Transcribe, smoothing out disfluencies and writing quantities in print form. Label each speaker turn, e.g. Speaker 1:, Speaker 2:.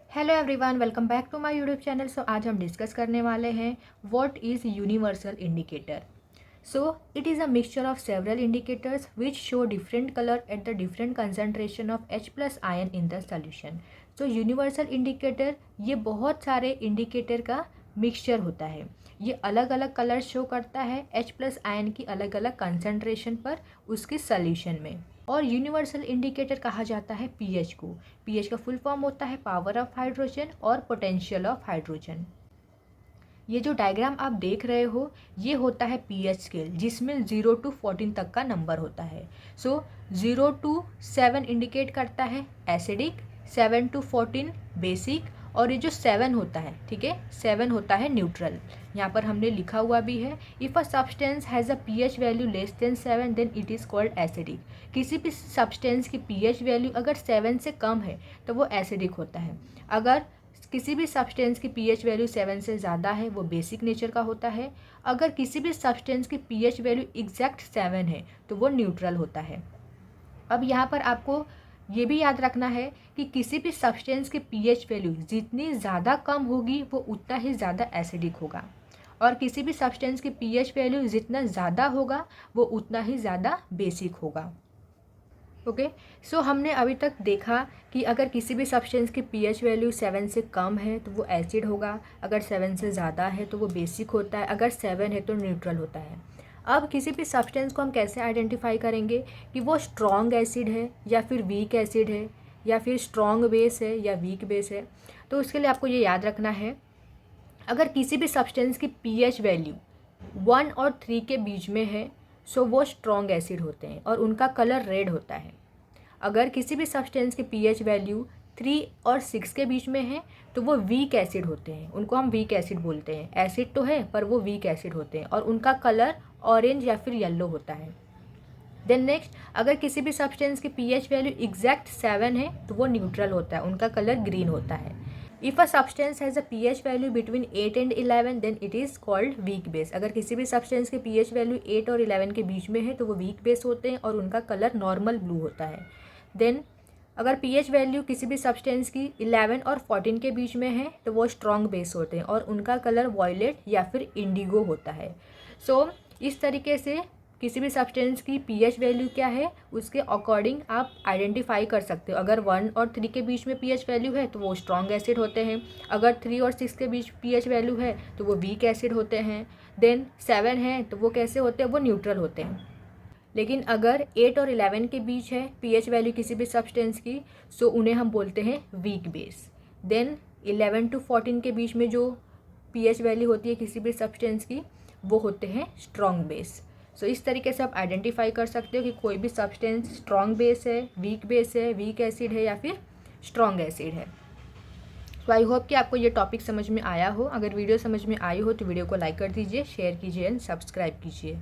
Speaker 1: Hello everyone, welcome back to my YouTube channel. So आज हम discuss करने वाले हैं what is universal indicator. So it is a mixture of several indicators which show different colour at the different concentration of H plus ion in the solution. So universal indicator ये बहुत सारे indicator का mixture होता है। ये अलग अलग colour show करता है H प्लस आयन की अलग अलग कंसनट्रेशन पर उसके सोल्यूशन में। और यूनिवर्सल इंडिकेटर कहा जाता है पीएच को। पीएच का फुल फॉर्म होता है पावर ऑफ हाइड्रोजन और पोटेंशियल ऑफ हाइड्रोजन। ये जो डायग्राम आप देख रहे हो ये होता है पीएच स्केल, जिसमें 0 to 14 तक का नंबर होता है। सो 0 to 7 इंडिकेट करता है एसिडिक, 7 to 14 बेसिक, और ये जो 7 होता है, ठीक है, 7 होता है न्यूट्रल। यहाँ पर हमने लिखा हुआ भी है, if a substance has a pH value less than 7 then it is called acidic. किसी भी सब्सटेंस की पीएच वैल्यू अगर 7 से कम है तो वो एसिडिक होता है। अगर किसी भी सब्सटेंस की पीएच वैल्यू 7 से ज़्यादा है वो बेसिक नेचर का होता है। अगर किसी भी सब्सटेंस की पीएच वैल्यू एग्जैक्ट 7 है तो वो न्यूट्रल होता है। अब यहाँ पर आपको ये भी याद रखना है कि किसी भी सब्सटेंस की पीएच वैल्यू जितनी ज़्यादा कम होगी वो उतना ही ज़्यादा एसिडिक होगा, और किसी भी सब्सटेंस की पीएच वैल्यू जितना ज़्यादा होगा वो उतना ही ज़्यादा बेसिक होगा। ओके, सो हमने अभी तक देखा कि अगर किसी भी सब्सटेंस की पीएच वैल्यू 7 से कम है तो वो एसिड होगा, अगर 7 से ज़्यादा है तो वो बेसिक होता है, अगर 7 है तो न्यूट्रल होता है। अब किसी भी सब्सटेंस को हम कैसे आइडेंटिफाई करेंगे कि वो स्ट्रॉन्ग एसिड है या फिर वीक एसिड है, या फिर स्ट्रॉन्ग बेस है या वीक बेस है। तो उसके लिए आपको ये याद रखना है, अगर किसी भी सब्सटेंस की पीएच वैल्यू 1 और 3 के बीच में है सो वो स्ट्रॉन्ग एसिड होते हैं और उनका कलर रेड होता है। अगर किसी भी सब्सटेंस की पीएच वैल्यू 3 और 6 के बीच में है तो वो वीक एसिड होते हैं, उनको हम वीक एसिड बोलते हैं। एसिड तो है पर वो वीक एसिड होते हैं और उनका कलर ऑरेंज या फिर येलो होता है। देन नेक्स्ट, अगर किसी भी सब्सटेंस की पीएच वैल्यू एग्जैक्ट 7 है तो वो न्यूट्रल होता है, उनका कलर ग्रीन होता है। If a substance has a pH value between 8 and 11 then it is called weak base. अगर किसी भी सब्सटेंस के पीएच वैल्यू 8 और 11 के बीच में है तो वो वीक बेस होते हैं और उनका कलर नॉर्मल ब्लू होता है। देन अगर पीएच वैल्यू किसी भी सब्सटेंस की 11 और 14 के बीच में है तो वो स्ट्रॉन्ग बेस होते हैं और उनका कलर वॉयलेट या फिर इंडिगो होता है। सो इस तरीके से किसी भी सब्सटेंस की पीएच वैल्यू क्या है उसके अकॉर्डिंग आप आइडेंटिफाई कर सकते हो। अगर 1 और 3 के बीच में पीएच वैल्यू है तो वो स्ट्रॉन्ग एसिड होते हैं, अगर 3 और 6 के बीच पीएच वैल्यू है तो वो वीक एसिड होते हैं। देन 7 है तो वो कैसे होते हैं, वो न्यूट्रल होते हैं। लेकिन अगर 8 और 11 के बीच है पीएच वैल्यू किसी भी सब्सटेंस की सो उन्हें हम बोलते हैं वीक बेस। देन 11 to 14 के बीच में जो पीएच वैल्यू होती है किसी भी सब्सटेंस की वो होते हैं स्ट्रॉन्ग बेस। सो इस तरीके से आप आइडेंटिफाई कर सकते हो कि कोई भी सब्सटेंस स्ट्रॉन्ग बेस है, वीक बेस है, वीक एसिड है या फिर स्ट्रॉन्ग एसिड है। तो आई होप कि आपको ये टॉपिक समझ में आया हो। अगर वीडियो समझ में आई हो तो वीडियो को लाइक कर दीजिए, शेयर कीजिए एंड सब्सक्राइब कीजिए।